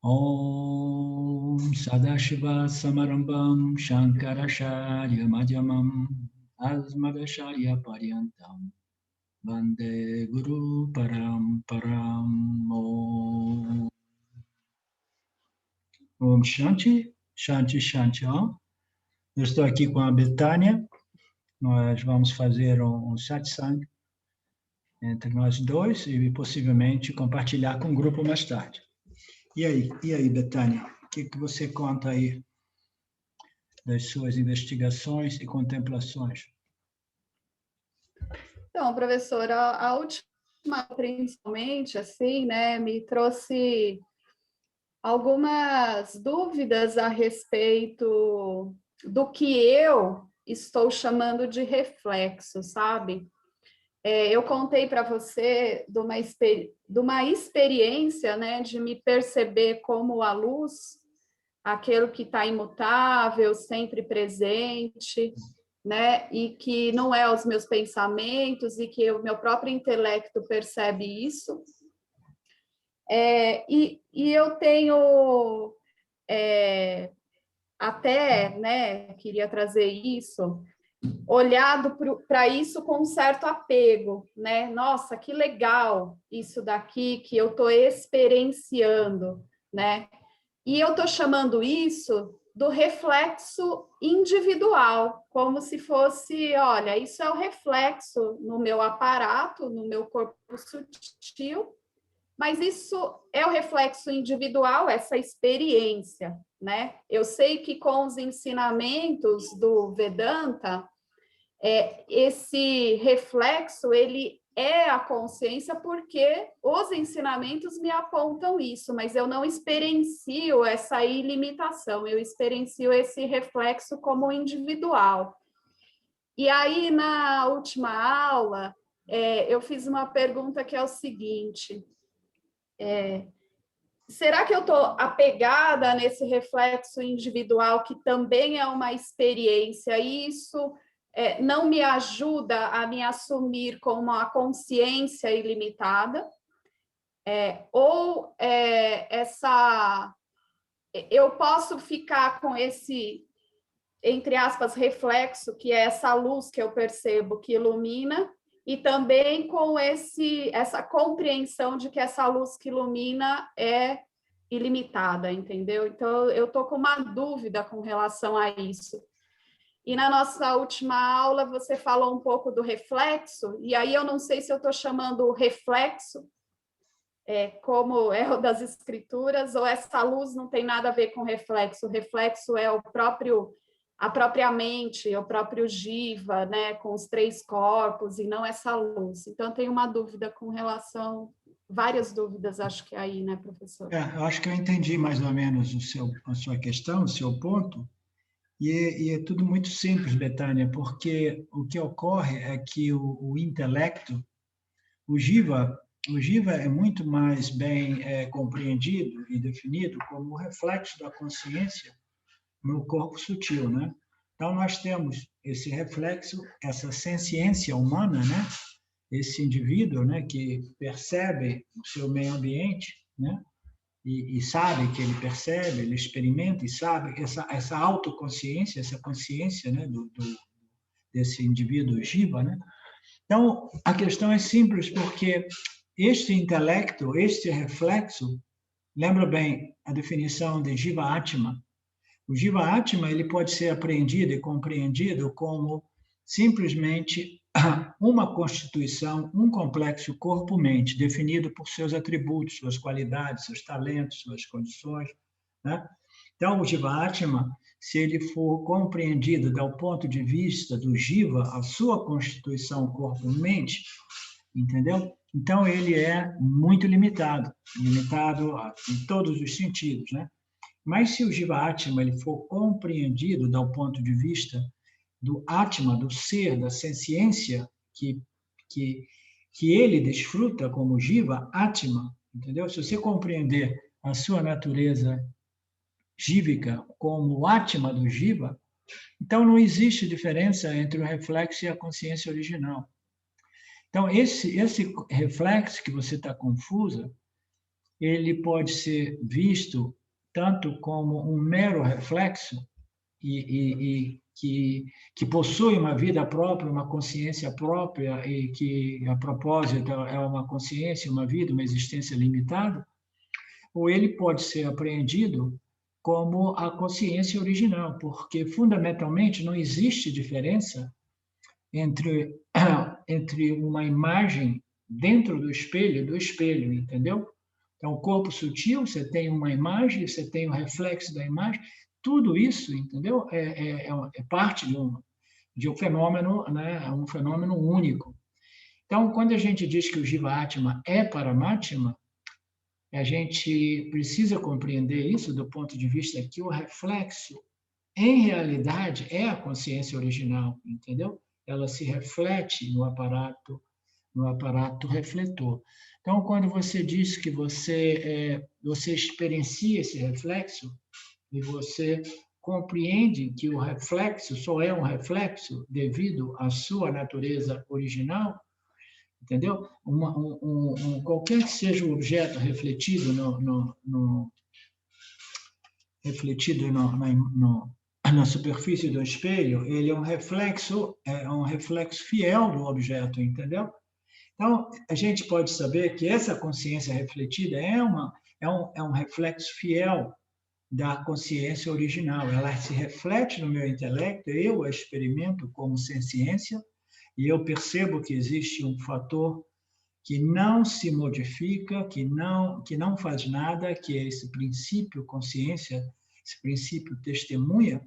Om Sadashiva Samarambam Shankaracharya Madhyamam Asmadacharya Paryantam Vande Guru Paramparam. Om Shanti, Shanti, Shanti. Om. Eu estou aqui com a Betânia. Nós vamos fazer um satsang entre nós dois e possivelmente compartilhar com o grupo mais tarde. E aí, Betânia, o que você conta aí das suas investigações e contemplações? Então, professora, a última, principalmente, assim, né, me trouxe algumas dúvidas a respeito do que eu estou chamando de reflexo, sabe? Eu contei para você de uma experiência, né, de me perceber como a luz, aquilo que está imutável, sempre presente, né, e que não é os meus pensamentos e que o meu próprio intelecto percebe isso. E eu tenho até, né, queria trazer isso, olhado para isso com um certo apego, né? Nossa, que legal isso daqui que eu estou experienciando, né? E eu estou chamando isso do reflexo individual, como se fosse, olha, isso é o reflexo no meu aparato, no meu corpo sutil, mas isso é o reflexo individual, essa experiência, né? Eu sei que com os ensinamentos do Vedanta, esse reflexo, ele é a consciência porque os ensinamentos me apontam isso, mas eu não experiencio essa ilimitação, eu experiencio esse reflexo como individual. E aí, na última aula, eu fiz uma pergunta que é o seguinte, será que eu estou apegada nesse reflexo individual que também é uma experiência? Isso não me ajuda a me assumir como uma consciência ilimitada? Eu posso ficar com esse, entre aspas, reflexo, que é essa luz que eu percebo que ilumina, e também com essa compreensão de que essa luz que ilumina é ilimitada, entendeu? Então, eu estou com uma dúvida com relação a isso. E na nossa última aula, você falou um pouco do reflexo, e aí eu não sei se eu estou chamando o reflexo, como é o das escrituras, ou essa luz não tem nada a ver com reflexo. O reflexo é a própria mente, o próprio jiva, né, com os 3 corpos, e não essa luz. Então, eu tenho uma dúvida com relação, várias dúvidas, acho que aí, né, professor? Eu acho que eu entendi mais ou menos a sua questão, o seu ponto, e é tudo muito simples, Betânia, porque o que ocorre é que o intelecto, o jiva é muito mais bem compreendido e definido como o reflexo da consciência no corpo sutil, né? Então, nós temos esse reflexo, essa senciência humana, né? Esse indivíduo, né, que percebe o seu meio ambiente, né? E sabe que ele percebe, ele experimenta e sabe essa autoconsciência, essa consciência, né, desse indivíduo jiva, né? Então, a questão é simples, porque este intelecto, este reflexo, lembra bem a definição de Jiva Atma. O Jiva Atma, ele pode ser apreendido e compreendido como simplesmente uma constituição, um complexo corpo-mente, definido por seus atributos, suas qualidades, seus talentos, suas condições, né? Então, o Jiva Atma, se ele for compreendido do ponto de vista do Jiva, a sua constituição corpo-mente, entendeu? Então, ele é muito limitado em todos os sentidos, né? Mas se o Jiva Atma ele for compreendido do ponto de vista do Atma, do ser, da senciência que ele desfruta como Jiva Atma, entendeu? Se você compreender a sua natureza jívica como o Atma do Jiva, então não existe diferença entre o reflexo e a consciência original. Então, esse reflexo que você está confusa, ele pode ser visto tanto como um mero reflexo e que possui uma vida própria, uma consciência própria e que, a propósito, é uma consciência, uma vida, uma existência limitada, ou ele pode ser apreendido como a consciência original, porque, fundamentalmente, não existe diferença entre, entre uma imagem dentro do espelho, entendeu? Então, o corpo sutil, você tem uma imagem, você tem o reflexo da imagem, tudo isso, entendeu? É parte de um fenômeno, né? Um fenômeno único. Então, quando a gente diz que o Jiva-Atma é Paramatma, a gente precisa compreender isso do ponto de vista que o reflexo, em realidade, é a consciência original, entendeu? Ela se reflete no aparato refletor. Então, quando você diz que você experiencia esse reflexo e você compreende que o reflexo só é um reflexo devido à sua natureza original, entendeu? Qualquer que seja o objeto refletido na superfície do espelho, ele é um reflexo fiel do objeto, entendeu? Então, a gente pode saber que essa consciência refletida é um reflexo fiel da consciência original. Ela se reflete no meu intelecto, eu a experimento como senciência, e eu percebo que existe um fator que não se modifica, que não faz nada, que é esse princípio consciência, esse princípio testemunha,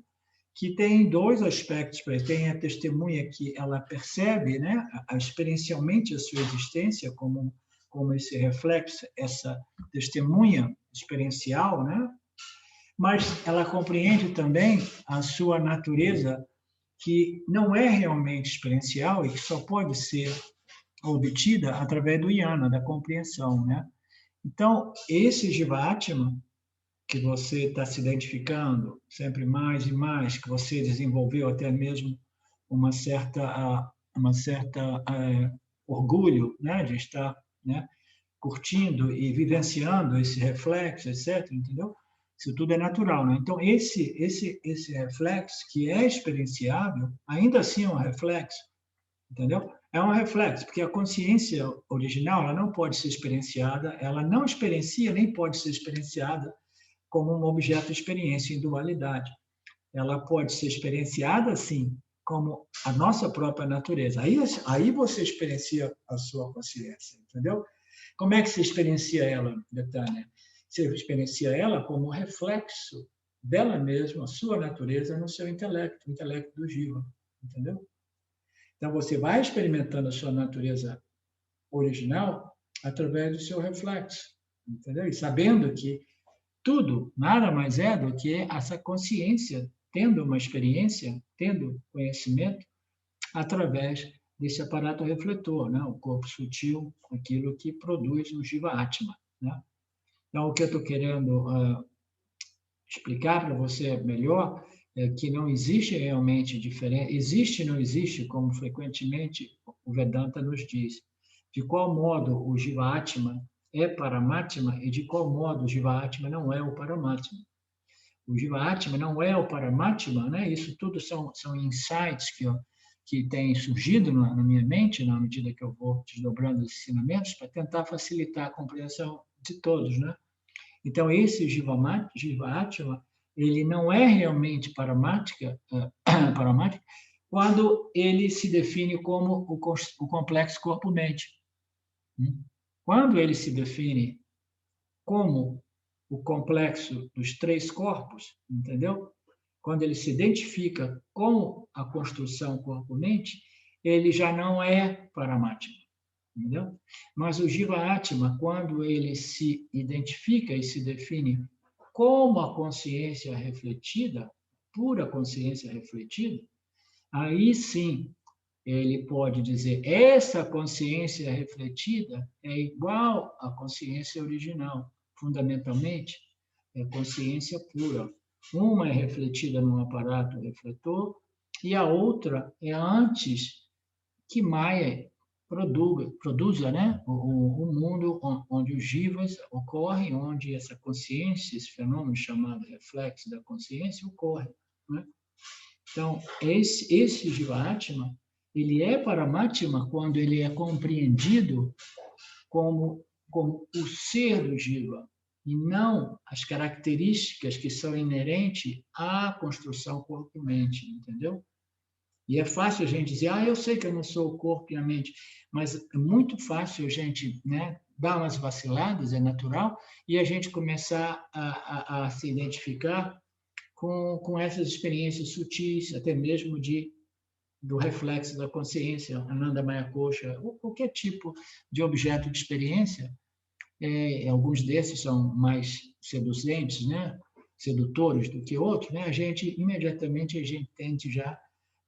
que tem dois aspectos. Tem a testemunha que ela percebe, né, experiencialmente a sua existência como esse reflexo, essa testemunha experiencial, né? Mas ela compreende também a sua natureza, que não é realmente experiencial e que só pode ser obtida através do jnana, da compreensão, né? Então, esse Jiva-Atma que você está se identificando sempre mais e mais, que você desenvolveu até mesmo uma certa orgulho, né, de estar, né, curtindo e vivenciando esse reflexo, etc., entendeu? Isso tudo é natural, né? Então, esse reflexo que é experienciável, ainda assim é um reflexo, entendeu? É um reflexo, porque a consciência original, ela não pode ser experienciada, ela não experiencia nem pode ser experienciada como um objeto de experiência em dualidade. Ela pode ser experienciada, sim, como a nossa própria natureza. Aí você experiencia a sua consciência, entendeu? Como é que se experiencia ela, Betânia? Você experiencia ela como reflexo dela mesma, a sua natureza, no seu intelecto, o intelecto do Jiva, entendeu? Então, você vai experimentando a sua natureza original através do seu reflexo, entendeu? E sabendo que tudo nada mais é do que essa consciência tendo uma experiência, tendo conhecimento através desse aparato refletor, né? O corpo sutil, aquilo que produz o Jiva-Atma, né? Então, o que eu estou querendo explicar para você melhor é que não existe realmente diferença, existe e não existe, como frequentemente o Vedanta nos diz, de qual modo o Jiva-Atma é Paramatma e de qual modo o Jiva-Atma não é o Paramatma. O Jiva-Atma não é o Paramatma, né? Isso tudo são insights que têm surgido na minha mente, na medida que eu vou desdobrando os ensinamentos, para tentar facilitar a compreensão de todos, né? Então, esse Jiva-Atma, ele não é realmente paramática quando ele se define como o complexo corpo-mente. Quando ele se define como o complexo dos três corpos, entendeu? Quando ele se identifica com a construção corpo-mente, ele já não é Paramatma, entendeu? Mas o Jiva-Atma, quando ele se identifica e se define como a consciência refletida, pura consciência refletida, aí sim ele pode dizer: essa consciência refletida é igual à consciência original. Fundamentalmente, é consciência pura. Uma é refletida num aparato refletor e a outra é antes que Maya produza, né, o mundo onde os jivas ocorrem, onde essa consciência, esse fenômeno chamado reflexo da consciência ocorre, né? Então, esse Jiva-Atma, ele é Paramatma quando ele é compreendido como o ser do Jiva, e não as características que são inerentes à construção corpo-mente, entendeu? E é fácil a gente dizer, eu sei que eu não sou o corpo e a mente, mas é muito fácil a gente, né, dar umas vaciladas, é natural, e a gente começar a se identificar com essas experiências sutis, até mesmo do reflexo da consciência, Ananda Maya Kosha, qualquer tipo de objeto de experiência. Alguns desses são mais seduzentes, né, sedutores do que outros, né, imediatamente a gente tende já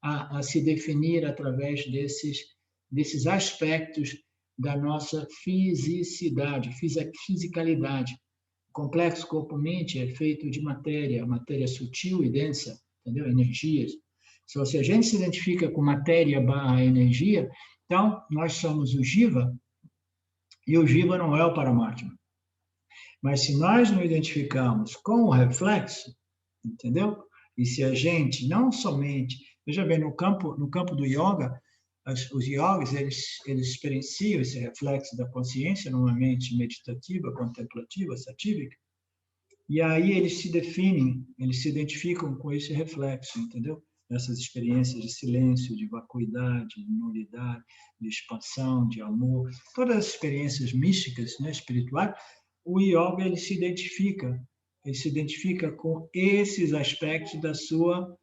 a se definir através desses aspectos da nossa fisicidade, fisicalidade. O complexo corpo-mente é feito de matéria sutil e densa, entendeu? Energias. Então, se a gente se identifica com matéria/energia, então nós somos o Jiva, e o Jiva não é o Paramatma. Mas se nós nos identificamos com o reflexo, entendeu? E se a gente não somente... Veja bem, no campo do yoga, os yogis, eles experienciam esse reflexo da consciência numa mente meditativa, contemplativa, satívica, e aí eles se definem, eles se identificam com esse reflexo, entendeu? Essas experiências de silêncio, de vacuidade, de nulidade, de expansão, de amor, todas as experiências místicas, né, espirituais, o yoga ele se identifica com esses aspectos da sua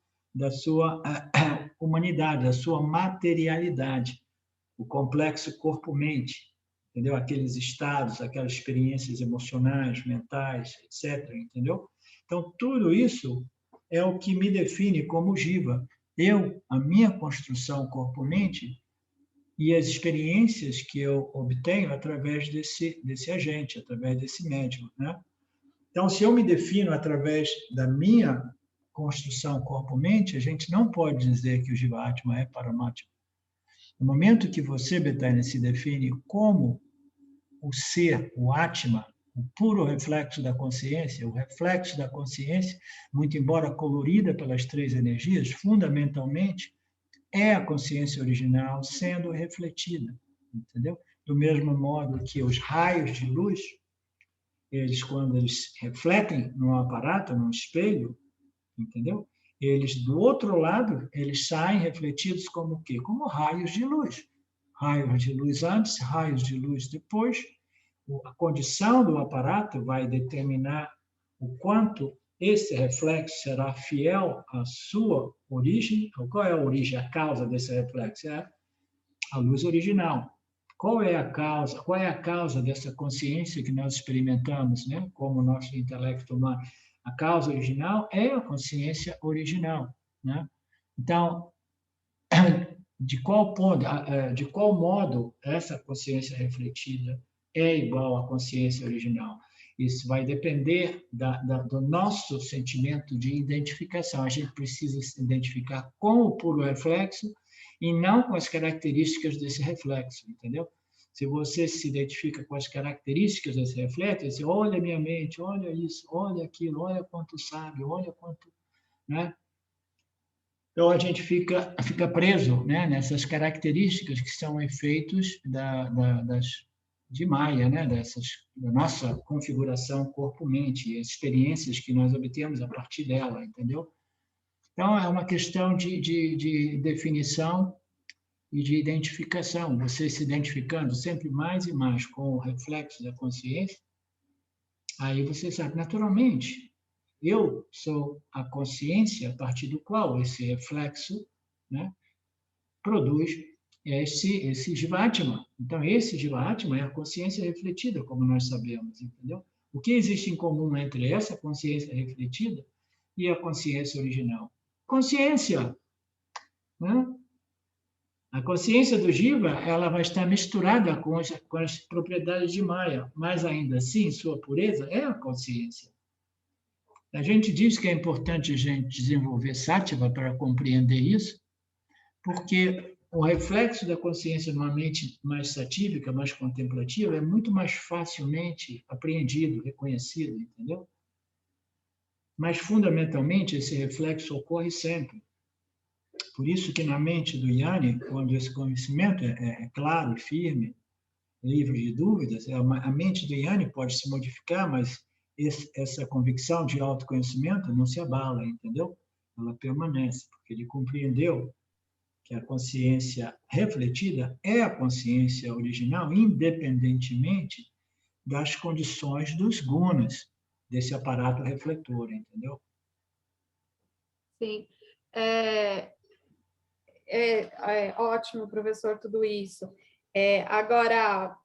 humanidade, da sua materialidade, o complexo corpo-mente, entendeu? Aqueles estados, aquelas experiências emocionais, mentais, etc., entendeu? Então, tudo isso é o que me define como Jiva. A minha construção corpo-mente e as experiências que eu obtenho através desse agente, através desse médium, né? Então, se eu me defino através da minha construção corpo-mente, a gente não pode dizer que o Jiva-Atma é Paramatma. No momento que você, Betânia, se define como o ser, o Atma, o puro reflexo da consciência, o reflexo da consciência, muito embora colorida pelas três energias, fundamentalmente é a consciência original sendo refletida, entendeu? Do mesmo modo que os raios de luz, quando eles refletem num aparato, num espelho, entendeu? Eles, do outro lado, eles saem refletidos como o quê? Como raios de luz. Raios de luz antes, raios de luz depois. A condição do aparato vai determinar o quanto esse reflexo será fiel à sua origem. Qual é a origem, a causa desse reflexo? É a luz original. Qual é a causa dessa consciência que nós experimentamos, né? Como nosso intelecto humano? A causa original é a consciência original, né? Então, de qual modo essa consciência refletida é igual à consciência original? Isso vai depender do nosso sentimento de identificação. A gente precisa se identificar com o puro reflexo e não com as características desse reflexo, entendeu? Se você se identifica com as características desse reflexo, você olha a minha mente, olha isso, olha aquilo, olha quanto sabe, olha quanto... né? Então, a gente fica preso, né, nessas características que são efeitos de Maya, né, da nossa configuração corpo-mente, as experiências que nós obtemos a partir dela, entendeu? Então, é uma questão de definição e de identificação. Você se identificando sempre mais e mais com o reflexo da consciência, aí você sabe, naturalmente, eu sou a consciência a partir do qual esse reflexo, né, produz esse Jiva-Atma. Então, esse Jiva-Atma é a consciência refletida, como nós sabemos, entendeu? O que existe em comum entre essa consciência refletida e a consciência original? Consciência, né? A consciência do Jiva, ela vai estar misturada com as propriedades de Maya, mas ainda assim, sua pureza é a consciência. A gente diz que é importante a gente desenvolver Sattva para compreender isso, porque o reflexo da consciência numa mente mais satívica, mais contemplativa, é muito mais facilmente apreendido, reconhecido, entendeu? Mas, fundamentalmente, esse reflexo ocorre sempre. Por isso que na mente do Yanni, quando esse conhecimento é claro e firme, livre de dúvidas, a mente do Yanni pode se modificar, mas essa convicção de autoconhecimento não se abala, entendeu? Ela permanece, porque ele compreendeu que a consciência refletida é a consciência original, independentemente das condições dos gunas desse aparato refletor, entendeu? Sim. É ótimo, professor, tudo isso. Agora,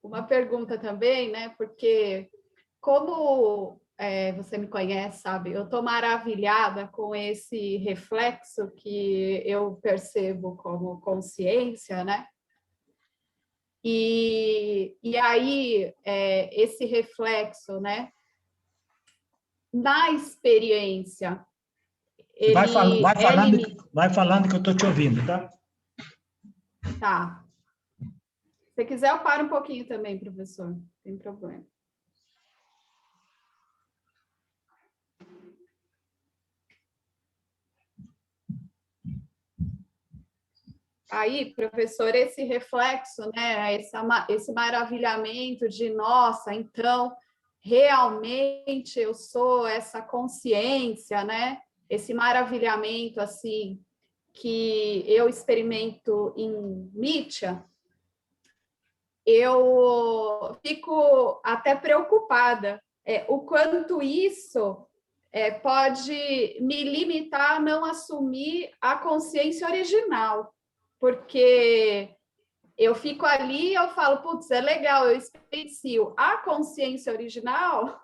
uma pergunta também, né? Porque como você me conhece, sabe? Eu estou maravilhada com esse reflexo que eu percebo como consciência, né? E aí, esse reflexo, né? Na experiência, ele é limitado. Vai falando que eu estou te ouvindo, tá? Tá. Se você quiser, eu paro um pouquinho também, professor. Não tem problema. Aí, professor, esse reflexo, né, esse maravilhamento de, nossa, então, realmente eu sou essa consciência, né? Esse maravilhamento, assim, que eu experimento em Nietzsche, eu fico até preocupada o quanto isso pode me limitar a não assumir a consciência original, porque eu fico ali e eu falo, putz, é legal, eu experiencio a consciência original,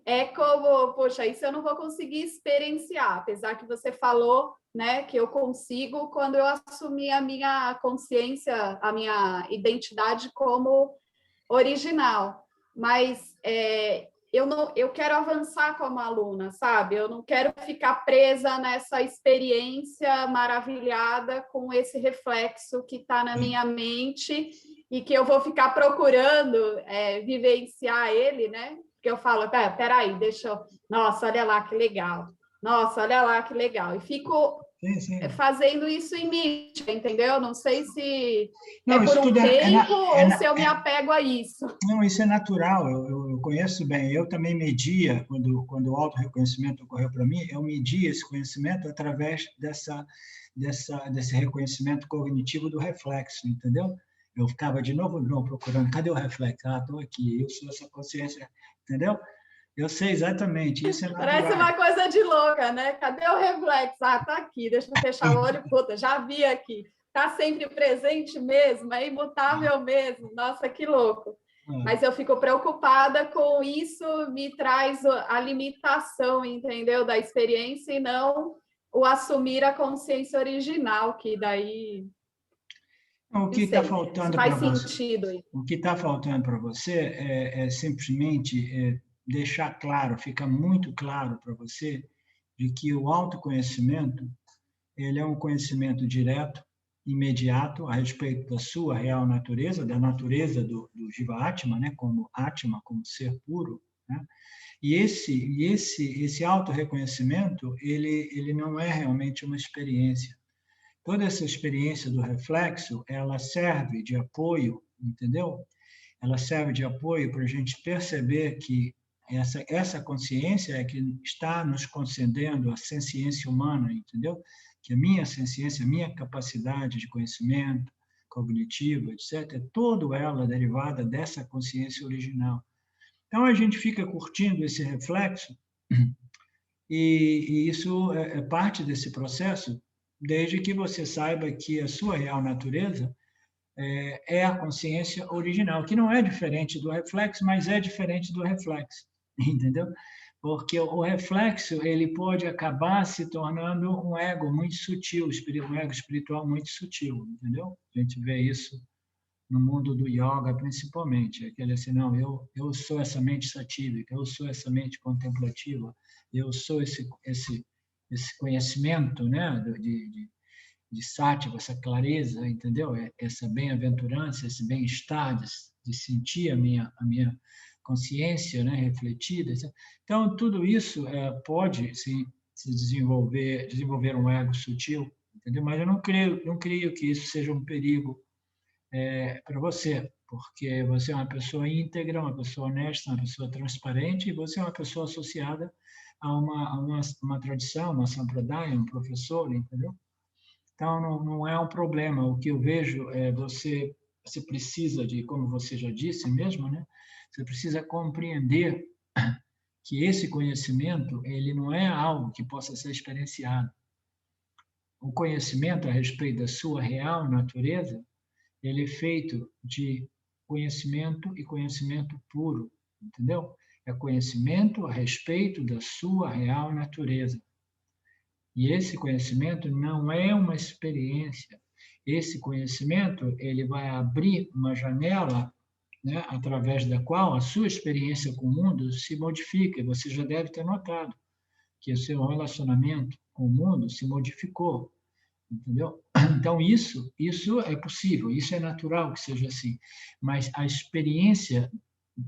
é como, poxa, isso eu não vou conseguir experienciar, apesar que você falou, né, que eu consigo quando eu assumir a minha consciência, a minha identidade como original, mas eu quero avançar como aluna, sabe? Eu não quero ficar presa nessa experiência maravilhada com esse reflexo que está na minha mente e que eu vou ficar procurando vivenciar ele, né? Porque eu falo, peraí, deixa eu... Nossa, olha lá que legal. Nossa, olha lá que legal. E fico fazendo isso em mim, entendeu? Não sei se não, por um tempo ou se eu me apego a isso. Não, isso é natural, eu conheço bem. Eu também media, quando o auto-reconhecimento ocorreu para mim, eu media esse conhecimento através desse reconhecimento cognitivo do reflexo, entendeu? Eu ficava de novo procurando, cadê o reflexo? Ah, estou aqui, eu sou essa consciência, entendeu? Eu sei exatamente, isso é natural. Parece uma coisa de louca, né? Cadê o reflexo? Ah, tá aqui, deixa eu fechar o olho, puta, já vi aqui. Tá sempre presente mesmo, é imutável mesmo. Nossa, que louco. Mas eu fico preocupada com isso, me traz a limitação, entendeu? Da experiência e não o assumir a consciência original, que daí... O que está faltando para você? Sentido. O que está faltando para você é simplesmente deixar claro, fica muito claro para você de que o autoconhecimento ele é um conhecimento direto, imediato a respeito da sua real natureza, da natureza do Jiva Atma, né, como Atma, como ser puro, né? E esse autorreconhecimento, ele não é realmente uma experiência. Toda essa experiência do reflexo, ela serve de apoio, entendeu? Ela serve de apoio para a gente perceber que essa consciência é que está nos concedendo a senciência humana, entendeu? Que a minha senciência, a minha capacidade de conhecimento cognitivo, etc., é toda ela derivada dessa consciência original. Então, a gente fica curtindo esse reflexo e isso é parte desse processo, desde que você saiba que a sua real natureza é a consciência original, que não é diferente do reflexo, mas é diferente do reflexo, entendeu? Porque o reflexo ele pode acabar se tornando um ego muito sutil, um ego espiritual muito sutil, entendeu? A gente vê isso no mundo do yoga, principalmente, aquele assim, não, eu sou essa mente satívica, eu sou essa mente contemplativa, eu sou esse conhecimento, né, sátiva, essa clareza, entendeu? Essa bem-aventurança, esse bem-estar de sentir a minha consciência, né, refletida. Então, tudo isso pode se desenvolver um ego sutil, entendeu? Mas eu não creio que isso seja um perigo para você, porque você é uma pessoa íntegra, uma pessoa honesta, uma pessoa transparente, e você é uma pessoa associada a uma tradição, uma sampradaya, um professor, entendeu? Então, não é um problema. O que eu vejo é você precisa de, como você já disse mesmo, né? Você precisa compreender que esse conhecimento ele não é algo que possa ser experienciado. O conhecimento a respeito da sua real natureza, ele é feito de conhecimento e conhecimento puro, entendeu? É conhecimento a respeito da sua real natureza. E esse conhecimento não é uma experiência. Esse conhecimento ele vai abrir uma janela, né, através da qual a sua experiência com o mundo se modifica. E você já deve ter notado que o seu relacionamento com o mundo se modificou, entendeu? Então, isso é possível, isso é natural que seja assim. Mas a experiência,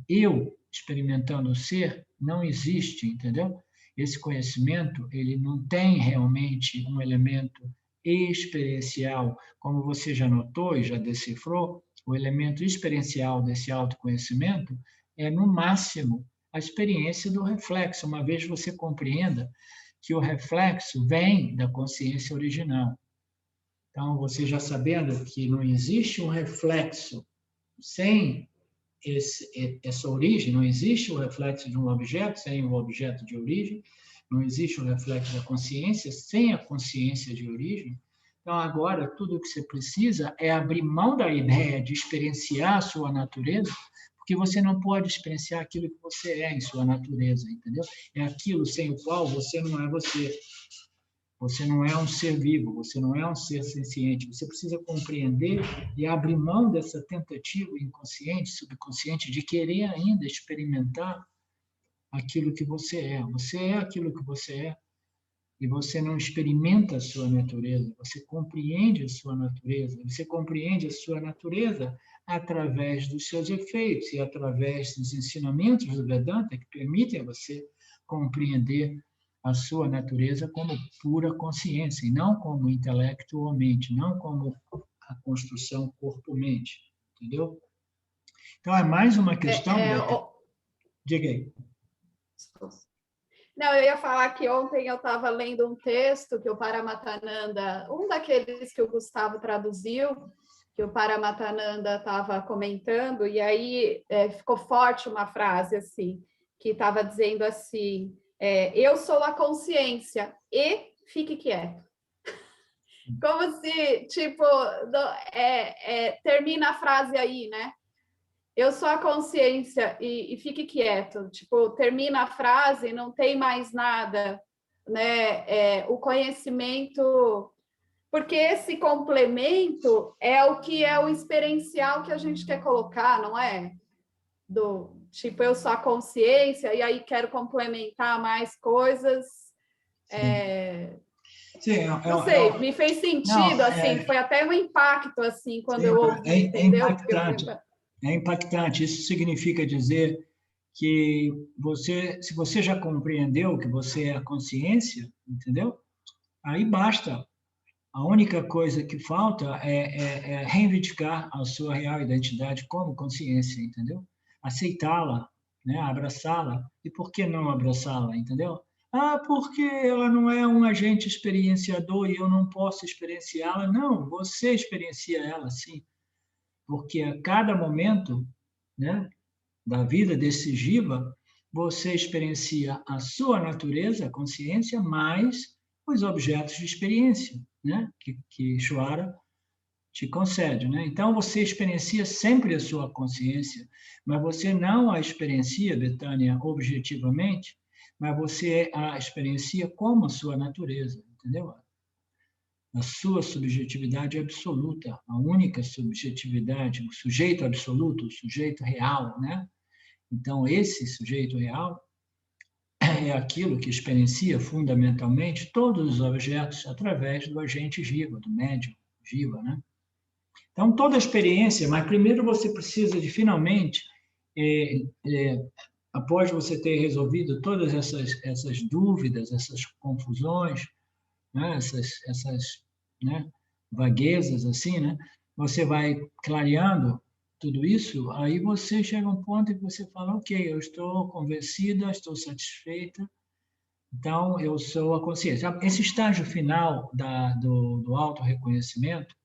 eu experimentando o ser, não existe, entendeu? Esse conhecimento, ele não tem realmente um elemento experiencial, como você já notou e já decifrou, o elemento experiencial desse autoconhecimento é, no máximo, a experiência do reflexo, uma vez você compreenda que o reflexo vem da consciência original. Então, você já sabendo que não existe um reflexo sem essa origem, não existe o reflexo de um objeto sem o objeto de origem, não existe o reflexo da consciência sem a consciência de origem. Então, agora, tudo o que você precisa é abrir mão da ideia de experienciar a sua natureza, porque você não pode experienciar aquilo que você é em sua natureza, entendeu? É aquilo sem o qual você não é você. Você não é um ser vivo, você não é um ser senciente. Você precisa compreender e abrir mão dessa tentativa inconsciente, subconsciente, de querer ainda experimentar aquilo que você é. Você é aquilo que você é. E você não experimenta a sua natureza, você compreende a sua natureza. Você compreende a sua natureza através dos seus efeitos e através dos ensinamentos do Vedanta que permitem a você compreender a sua natureza como pura consciência, e não como intelecto ou mente, não como a construção corpo-mente, entendeu? Então, é mais uma questão... Diga aí. Não, eu ia falar que ontem eu estava lendo um texto que o Paramahansa, um daqueles que o Gustavo traduziu, que o Paramahansa estava comentando, e aí ficou forte uma frase assim, que estava dizendo assim, eu sou a consciência e fique quieto. Como se, tipo, termina a frase aí, né? Eu sou a consciência e fique quieto. Tipo, termina a frase, não tem mais nada, né? O conhecimento... Porque esse complemento é o que é o experiencial que a gente quer colocar, não é? Tipo, eu sou a consciência e aí quero complementar mais coisas. Sim, não sei, me fez sentido, assim, foi até um impacto, assim, quando eu ouvi, entendeu? É impactante. Isso significa dizer que se você já compreendeu que você é a consciência, entendeu? Aí basta. A única coisa que falta é reivindicar a sua real identidade como consciência, entendeu? Aceitá-la, né? Abraçá-la. E por que não abraçá-la, entendeu? Porque ela não é um agente experienciador e eu não posso experienciá-la. Não, você experiencia ela, sim. Porque a cada momento, né, da vida desse jiva, você experiencia a sua natureza, a consciência, mais os objetos de experiência, né, que Ishvara te concede, né? Então você experiencia sempre a sua consciência, mas você não a experiencia, Betânia, objetivamente, mas você a experiencia como a sua natureza, entendeu? A sua subjetividade absoluta, a única subjetividade, o sujeito absoluto, o sujeito real, né? Então, esse sujeito real, é aquilo que experiencia fundamentalmente todos os objetos através do agente jiva, do médium jiva, né? Então, toda a experiência, mas primeiro você precisa de, finalmente, após você ter resolvido todas essas dúvidas, essas confusões, né? essas né? vaguezas, assim, né? Você vai clareando tudo isso, aí você chega a um ponto em que você fala, ok, eu estou convencida, estou satisfeita, então eu sou a consciência. Esse estágio final do autorreconhecimento,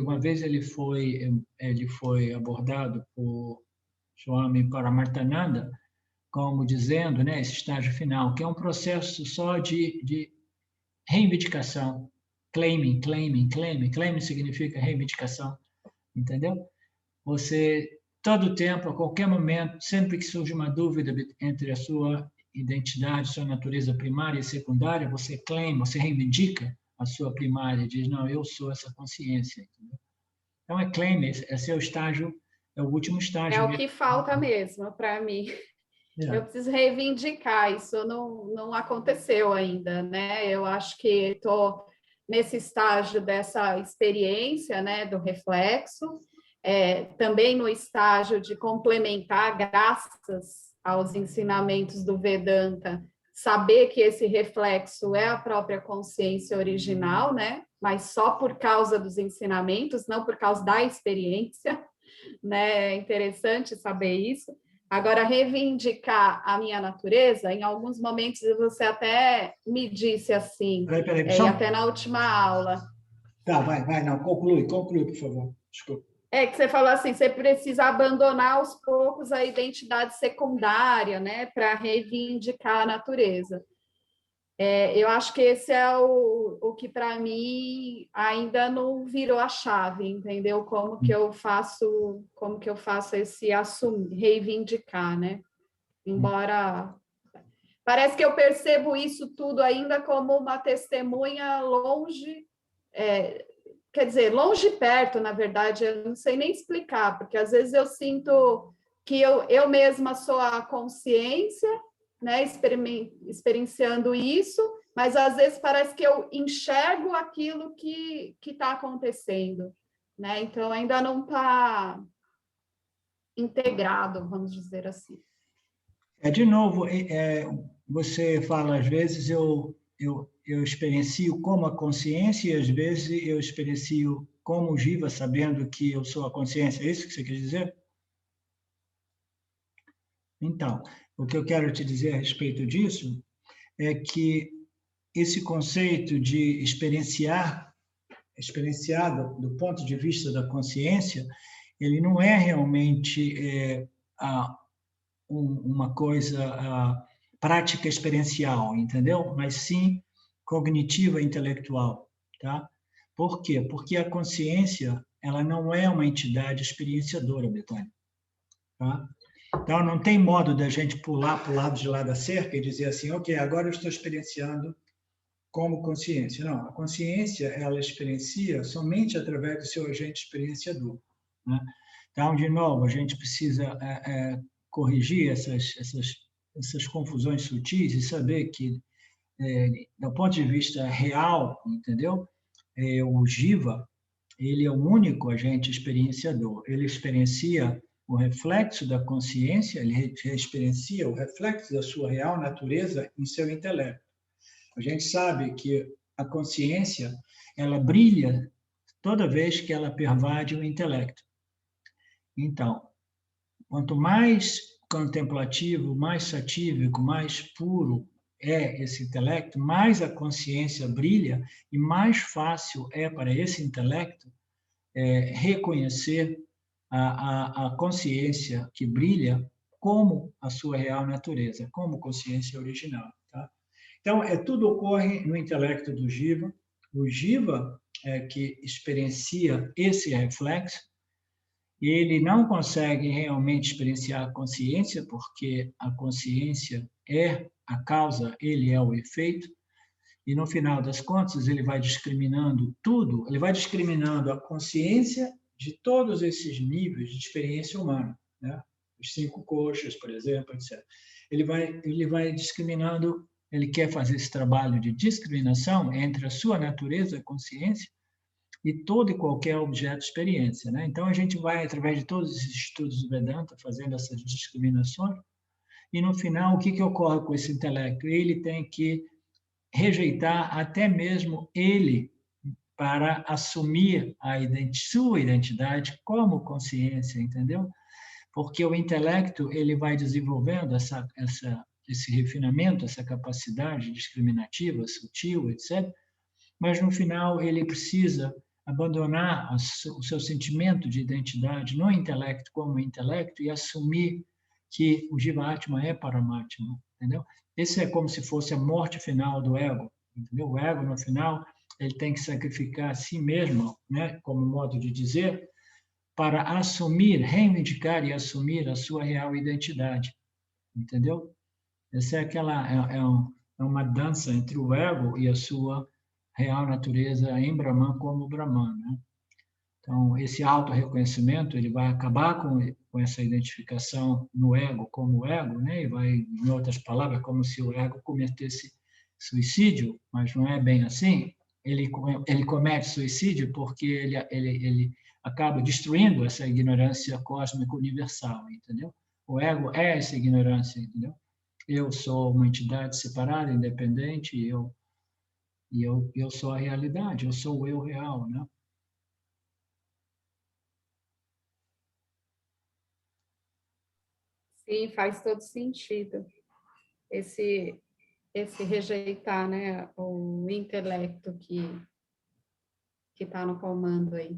uma vez ele foi abordado por Swami Paramarthananda como dizendo, né, esse estágio final, que é um processo só de reivindicação, claiming, claiming, claiming. Claiming significa reivindicação, entendeu? Você, todo tempo, a qualquer momento, sempre que surge uma dúvida entre a sua identidade, sua natureza primária e secundária, você claima, você reivindica a sua primária, diz, não, eu sou essa consciência. Entendeu? Então, é claim, esse é o estágio, é o último estágio. É o que falta mesmo para mim. Eu preciso reivindicar, isso não aconteceu ainda, né? Eu acho que estou nesse estágio dessa experiência, né, do reflexo, também no estágio de complementar, graças aos ensinamentos do Vedanta, saber que esse reflexo é a própria consciência original, né? Mas só por causa dos ensinamentos, não por causa da experiência, né? É interessante saber isso. Agora, reivindicar a minha natureza, em alguns momentos você até me disse assim, Peraí, e até na última aula. Tá, vai, não, conclui, por favor. Desculpa. Que você falou assim, você precisa abandonar aos poucos a identidade secundária, né, para reivindicar a natureza. Eu acho que esse é o que, para mim, ainda não virou a chave, entendeu? Como que eu faço esse reivindicar, né? Embora parece que eu percebo isso tudo ainda como uma testemunha longe, quer dizer, longe e perto, na verdade, eu não sei nem explicar, porque às vezes eu sinto que eu mesma sou a consciência, né, experienciando isso, mas às vezes parece que eu enxergo aquilo que está acontecendo, né? Então ainda não está integrado, vamos dizer assim. De novo, você fala, às vezes eu experiencio como a consciência e às vezes eu experiencio como o jiva, sabendo que eu sou a consciência. É isso que você quer dizer? Então, o que eu quero te dizer a respeito disso é que esse conceito de experienciado do ponto de vista da consciência, ele não é realmente uma coisa prática experiencial, entendeu? Mas sim cognitiva intelectual, tá? Por quê? Porque a consciência, ela não é uma entidade experienciadora, Betânia, tá? Então, não tem modo da gente pular para o lado de lá da cerca e dizer assim, ok, agora eu estou experienciando como consciência. Não, a consciência, ela experiencia somente através do seu agente experienciador, né? Então, de novo, a gente precisa corrigir essas confusões sutis e saber que, do ponto de vista real, entendeu? O jiva, ele é o único agente experienciador. Ele experiencia o reflexo da consciência, ele experiencia o reflexo da sua real natureza em seu intelecto. A gente sabe que a consciência, ela brilha toda vez que ela pervade o intelecto. Então, quanto mais contemplativo, mais satívico, mais puro é esse intelecto, mais a consciência brilha e mais fácil é para esse intelecto reconhecer a consciência que brilha como a sua real natureza, como consciência original. Tá? Então, tudo ocorre no intelecto do jiva. O jiva é que experiencia esse reflexo, e ele não consegue realmente experienciar a consciência, porque a consciência é a causa, ele é o efeito, e no final das contas ele vai discriminando tudo, ele vai discriminando a consciência de todos esses níveis de experiência humana, né? os 5 coxas, por exemplo, etc. Ele vai discriminando, ele quer fazer esse trabalho de discriminação entre a sua natureza, a consciência, e todo e qualquer objeto de experiência, né? Então, a gente vai, através de todos esses estudos do Vedanta, fazendo essas discriminações, e no final, o que ocorre com esse intelecto? Ele tem que rejeitar até mesmo ele para assumir sua identidade como consciência, entendeu? Porque o intelecto ele vai desenvolvendo esse refinamento, essa capacidade discriminativa, sutil, etc. Mas no final ele precisa abandonar o seu sentimento de identidade no intelecto como intelecto e assumir que o Jiva-Atma é Paramatma, entendeu? Esse é como se fosse a morte final do ego, entendeu? O ego, no final, ele tem que sacrificar a si mesmo, né, como modo de dizer, para assumir, reivindicar e assumir a sua real identidade, entendeu? Essa é uma dança entre o ego e a sua real natureza em Brahman como Brahman, né? Então, esse auto-reconhecimento, ele vai acabar com essa identificação no ego como ego, né? E vai, em outras palavras, como se o ego cometesse suicídio, mas não é bem assim. Ele comete suicídio porque ele acaba destruindo essa ignorância cósmica universal, entendeu? O ego é essa ignorância, entendeu? Eu sou uma entidade separada, independente, e eu sou a realidade, eu sou o eu real, né? Sim, faz todo sentido. Esse rejeitar, né, o intelecto que está no comando aí.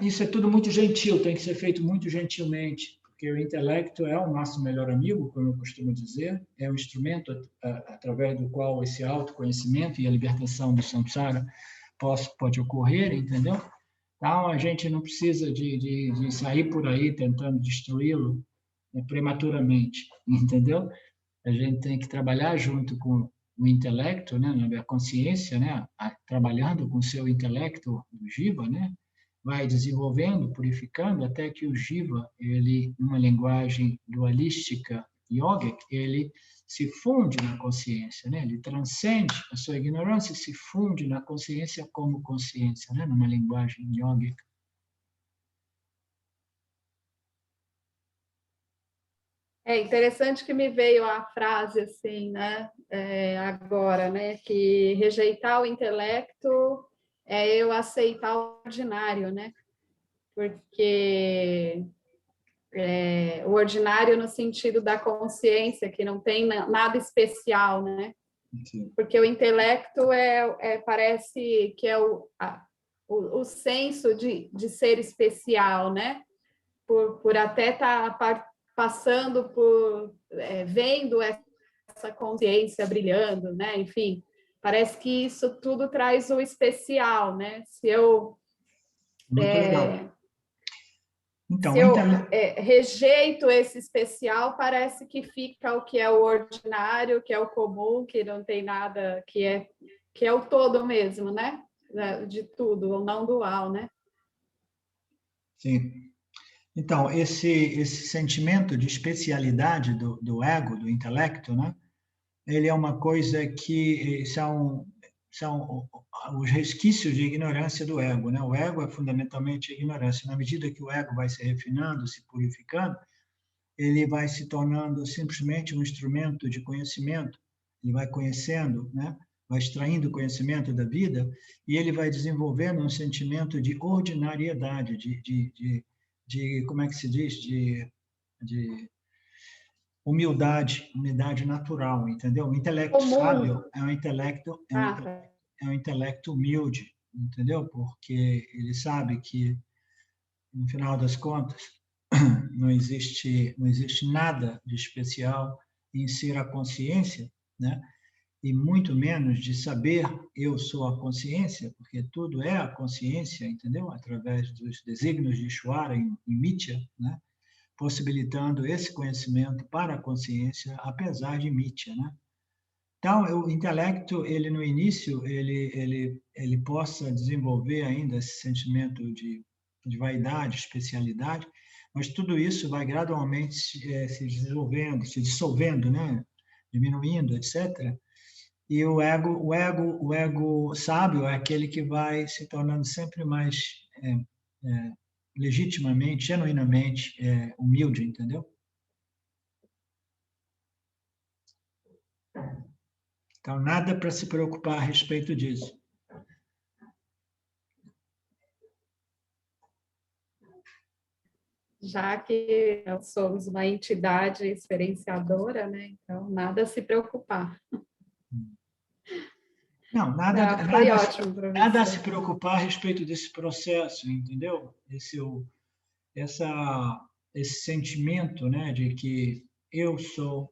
Isso é tudo muito gentil, tem que ser feito muito gentilmente, porque o intelecto é o nosso melhor amigo, como eu costumo dizer, é o instrumento através do qual esse autoconhecimento e a libertação do samsara pode ocorrer, entendeu? Então, a gente não precisa de sair por aí tentando destruí-lo, né, prematuramente, entendeu? A gente tem que trabalhar junto com o intelecto, né, a consciência, né, trabalhando com o seu intelecto, o jiva, né, vai desenvolvendo, purificando, até que o jiva, ele, numa linguagem dualística yogic, ele se funde na consciência, né? Ele transcende a sua ignorância e se funde na consciência como consciência, né? Numa linguagem yogic. É interessante que me veio a frase assim, né, agora, né, que rejeitar o intelecto é eu aceitar o ordinário, né, porque o ordinário no sentido da consciência, que não tem nada especial, né, porque o intelecto parece que é o senso de ser especial, né, por até estar passando por, vendo essa consciência brilhando, né? Enfim, parece que isso tudo traz o especial, né? Se eu Muito legal. Então, se eu rejeito esse especial, parece que fica o que é o ordinário, que é o comum, que não tem nada, que é o todo mesmo, né? De tudo, ou não dual, né? Sim. Então, esse sentimento de especialidade do ego, do intelecto, né? Ele é uma coisa que são os resquícios de ignorância do ego, né? O ego é fundamentalmente a ignorância. Na medida que o ego vai se refinando, se purificando, ele vai se tornando simplesmente um instrumento de conhecimento. Ele vai conhecendo, né? Vai extraindo conhecimento da vida e ele vai desenvolvendo um sentimento de ordinariedade, de como é que se diz, de humildade natural, entendeu? O intelecto sábio é um intelecto humilde, entendeu? Porque ele sabe que no final das contas não existe nada de especial em ser a consciência, né? E muito menos de saber eu sou a consciência, porque tudo é a consciência, entendeu? Através dos desígnios de Ishvara em Mitya, né? Possibilitando esse conhecimento para a consciência, apesar de Mitya, né? Então, o intelecto, ele no início, ele possa desenvolver ainda esse sentimento de vaidade, especialidade, Mas tudo isso vai gradualmente se desenvolvendo, se dissolvendo, né? Diminuindo, etc. E o ego sábio é aquele que vai se tornando sempre mais legitimamente, genuinamente humilde, entendeu? Então, nada para se preocupar a respeito disso. Já que nós somos uma entidade experienciadora, né? Então, nada a se preocupar. Não, Foi ótimo, nada a se professor. preocupar a respeito desse processo, entendeu? Esse sentimento, né, de que eu sou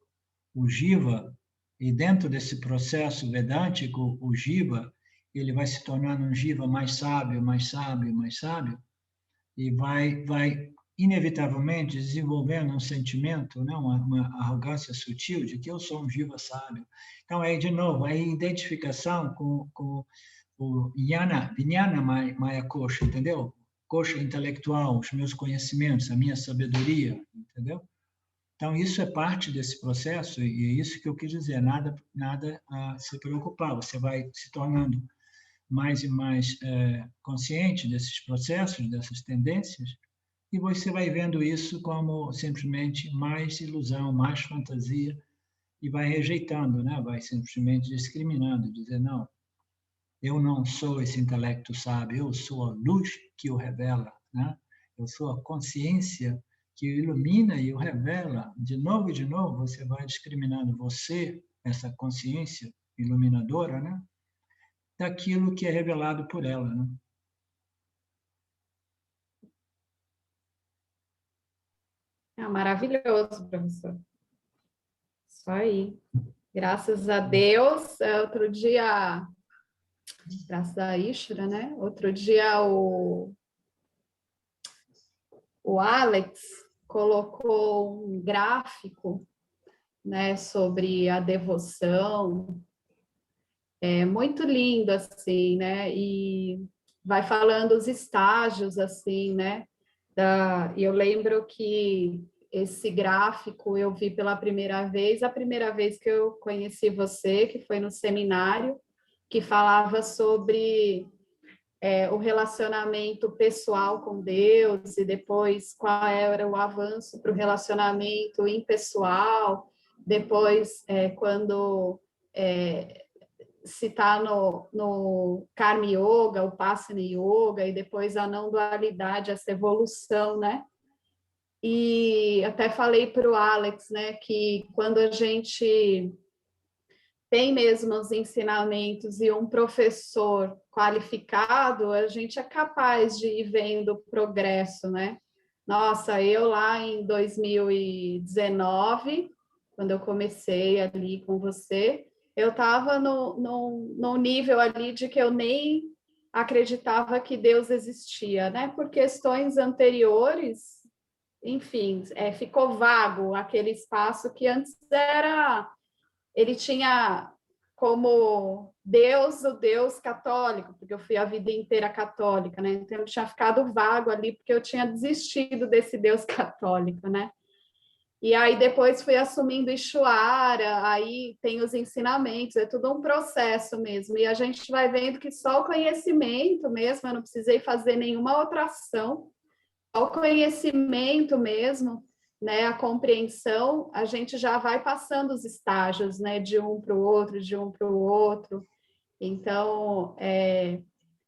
o Jiva, e dentro desse processo vedântico, o Jiva, ele vai se tornando um Jiva mais sábio, mais sábio, mais sábio, e vai inevitavelmente desenvolvendo um sentimento, né, uma arrogância sutil de que eu sou um Jiva sábio. Então, aí, de novo, a identificação com o Vijnana Maya Kosha, entendeu? Kosha intelectual, os meus conhecimentos, a minha sabedoria, entendeu? Então, isso é parte desse processo, e é isso que eu quis dizer, nada a se preocupar, você vai se tornando mais e mais consciente desses processos, dessas tendências, e você vai vendo isso como simplesmente mais ilusão, mais fantasia, e vai rejeitando, né? Vai simplesmente discriminando, dizer, não, eu não sou esse intelecto sábio, eu sou a luz que o revela, né? Eu sou a consciência que o ilumina e o revela. De novo e de novo, você vai discriminando você, essa consciência iluminadora, né? Daquilo que é revelado por ela, né? Maravilhoso, professor. Isso aí. Graças a Deus, outro dia, graças a Ishvara, né? Outro dia o Alex colocou um gráfico, né, sobre a devoção. É muito lindo, assim, né? E vai falando os estágios, assim, né? E eu lembro que esse gráfico eu vi pela primeira vez, a primeira vez que eu conheci você, que foi no seminário, que falava sobre o relacionamento pessoal com Deus e depois qual era o avanço para o relacionamento impessoal, depois quando se está no Karma Yoga, o Upasana Yoga, e depois a não dualidade, essa evolução, né? E até falei para o Alex, né, que quando a gente tem mesmo os ensinamentos e um professor qualificado, a gente é capaz de ir vendo o progresso, né? Nossa, eu lá em 2019, quando eu comecei ali com você, eu estava no nível ali de que eu nem acreditava que Deus existia, né? Por questões anteriores, enfim, ficou vago aquele espaço que antes ele tinha como Deus o Deus católico, porque eu fui a vida inteira católica, né? Então eu tinha ficado vago ali porque eu tinha desistido desse Deus católico, né? E aí depois fui assumindo Ishvara, aí tem os ensinamentos, é tudo um processo mesmo. E a gente vai vendo que só o conhecimento mesmo, eu não precisei fazer nenhuma outra ação, só o conhecimento mesmo, né, a compreensão, a gente já vai passando os estágios, né, de um para o outro, de um para o outro. Então,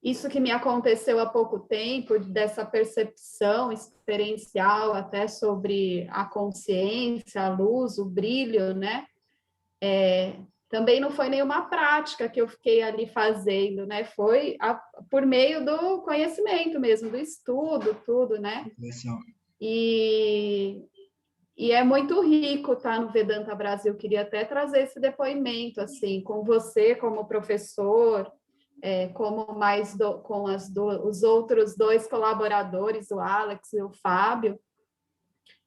isso que me aconteceu há pouco tempo, dessa percepção experiencial até sobre a consciência, a luz, o brilho, né? Também não foi nenhuma prática que eu fiquei ali fazendo, né? Foi por meio do conhecimento mesmo, do estudo, tudo, né? E é muito rico estar no Vedanta Brasil. Queria até trazer esse depoimento, assim, com você como professor, como mais com os outros dois colaboradores, o Alex e o Fábio,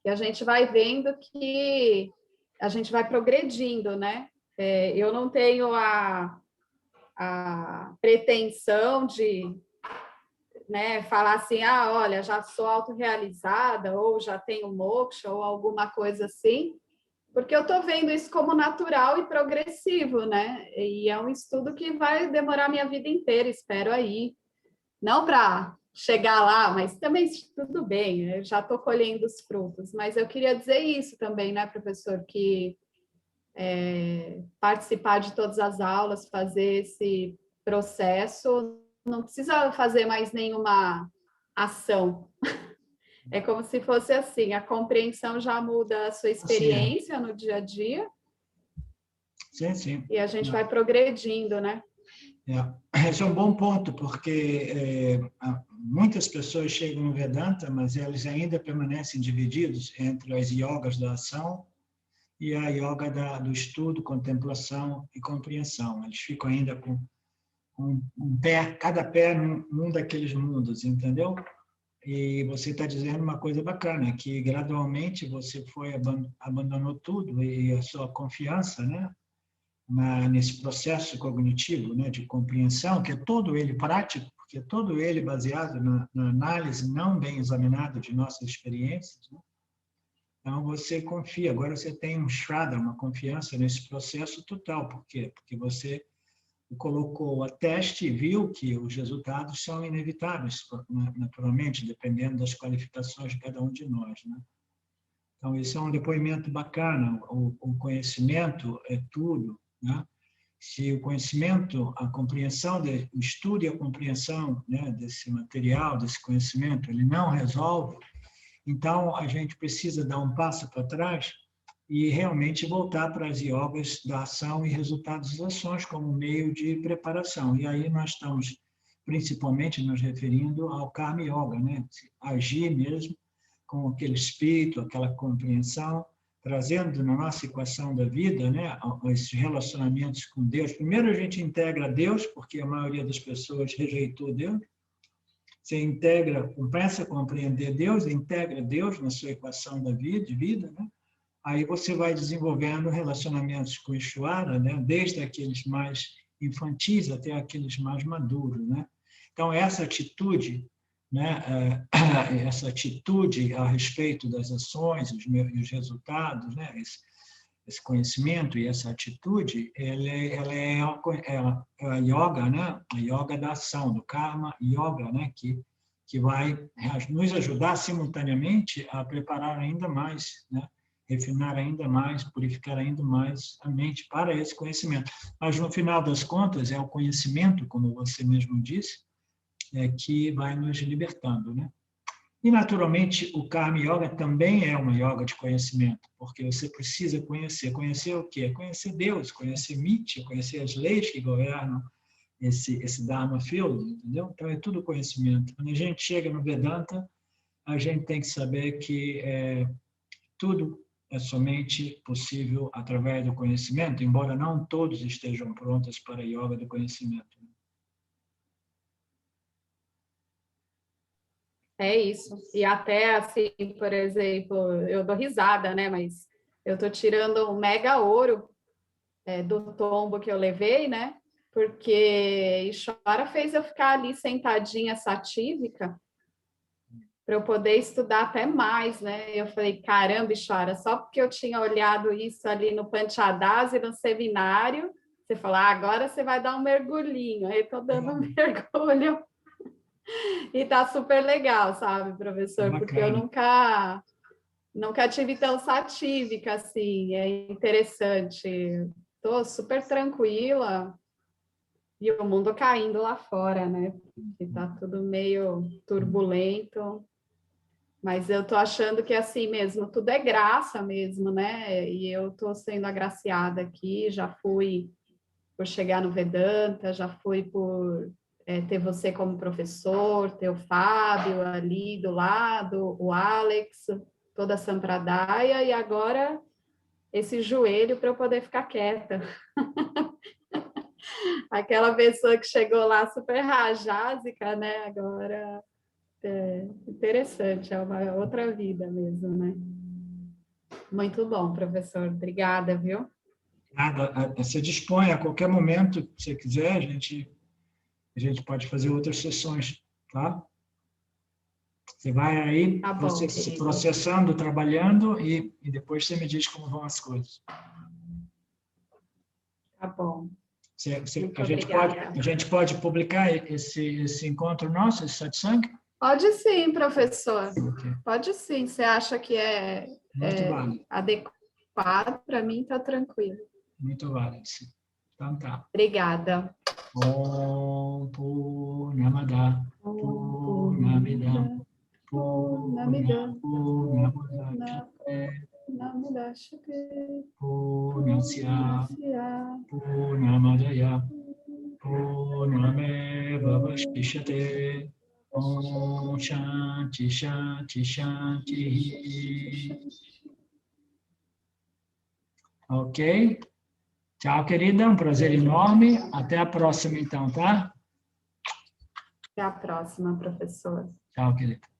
e a gente vai vendo que a gente vai progredindo, né? Eu não tenho a pretensão de né, falar assim, ah, olha, já sou autorrealizada, ou já tenho moksha, ou alguma coisa assim, porque eu estou vendo isso como natural e progressivo, né? E é um estudo que vai demorar minha vida inteira, espero aí. Não para chegar lá, mas também tudo bem, eu já estou colhendo os frutos. Mas eu queria dizer isso também, né, professor, que participar de todas as aulas, fazer esse processo, não precisa fazer mais nenhuma ação. É como se fosse assim, a compreensão já muda a sua Assim, experiência no dia a dia sim, sim. e a gente vai progredindo, né? Esse é um bom ponto, porque muitas pessoas chegam no Vedanta, mas eles ainda permanecem divididos entre as yogas da ação e a yoga do estudo, contemplação e compreensão. Eles ficam ainda com um pé, cada pé num daqueles mundos, entendeu? E você está dizendo uma coisa bacana, que gradualmente você abandonou tudo e a sua confiança, né? Nesse processo cognitivo, né, de compreensão, que é todo ele prático, porque é todo ele baseado na análise não bem examinada de nossas experiências, né? Então, você confia, agora você tem um shraddha, uma confiança nesse processo total. Por quê? Porque você colocou a teste e viu que os resultados são inevitáveis, naturalmente, dependendo das qualificações de cada um de nós, né? Então, isso é um depoimento bacana. O conhecimento é tudo, né? Se o conhecimento, a compreensão, o estudo e a compreensão, né, desse material, desse conhecimento, ele não resolve, então a gente precisa dar um passo para trás e realmente voltar para as yogas da ação e resultados das ações como meio de preparação. E aí nós estamos principalmente nos referindo ao Karma Yoga, né? Agir mesmo com aquele espírito, aquela compreensão, trazendo na nossa equação da vida, né, esses relacionamentos com Deus. Primeiro a gente integra Deus, porque a maioria das pessoas rejeitou Deus. Você integra, começa a compreender Deus, integra Deus na sua equação da vida, de vida, né? Aí você vai desenvolvendo relacionamentos com o Ishvara, né, desde aqueles mais infantis até aqueles mais maduros, né? Então essa atitude, né, essa atitude a respeito das ações, os resultados, né, esse conhecimento e essa atitude, ela é a yoga, né, a yoga da ação, do karma yoga, né, que vai nos ajudar simultaneamente a preparar ainda mais, né, refinar ainda mais, purificar ainda mais a mente para esse conhecimento. Mas no final das contas é o conhecimento, como você mesmo disse, que vai nos libertando, né? E, naturalmente, o Karma Yoga também é uma yoga de conhecimento, porque você precisa conhecer. Conhecer o quê? Conhecer Deus, conhecer Mitya, conhecer as leis que governam esse Dharma Field, entendeu? Então, é tudo conhecimento. Quando a gente chega no Vedanta, a gente tem que saber que tudo é somente possível através do conhecimento, embora não todos estejam prontos para a yoga do conhecimento. É isso. E até assim, por exemplo, eu dou risada, né? Mas eu tô tirando um mega ouro do tombo que eu levei, né? Porque Ishvara fez eu ficar ali sentadinha satívica para eu poder estudar até mais, né? Eu falei, caramba, Ishvara, só porque eu tinha olhado isso ali no Panchadasi, no seminário, você falou, agora você vai dar um mergulhinho. Aí eu tô dando um mergulho. E tá super legal, sabe, professor? Porque eu nunca tive tão satívica assim, é interessante. Tô super tranquila e o mundo caindo lá fora, né? Porque tá tudo meio turbulento, mas eu tô achando que é assim mesmo, tudo é graça mesmo, né? E eu tô sendo agraciada aqui, já fui por chegar no Vedanta, já fui por ter você como professor, ter o Fábio ali do lado, o Alex, toda a Sampradaya, e agora esse joelho para eu poder ficar quieta. Aquela pessoa que chegou lá super rajásica, né? Agora é interessante, é uma outra vida mesmo, né? Muito bom, professor. Obrigada, viu? Nada, você dispõe a qualquer momento que você quiser, a gente pode fazer outras sessões, tá? Você vai aí Tá bom, processando, trabalhando e depois você me diz como vão as coisas. Tá bom. A gente pode publicar esse encontro nosso, esse satsang? Pode sim, professor. Okay. Pode sim. Você acha que é adequado? Para mim, está tranquilo. Muito válido. Então tá. Obrigada. Om Purnamada Purnamidam Purnasya Purnamadaya Purnameva Vashishyate. Om Shanti Shanti Shanti. Ok? Tchau, querida. Um prazer enorme. Até a próxima, então, tá? Até a próxima, professor. Tchau, querida.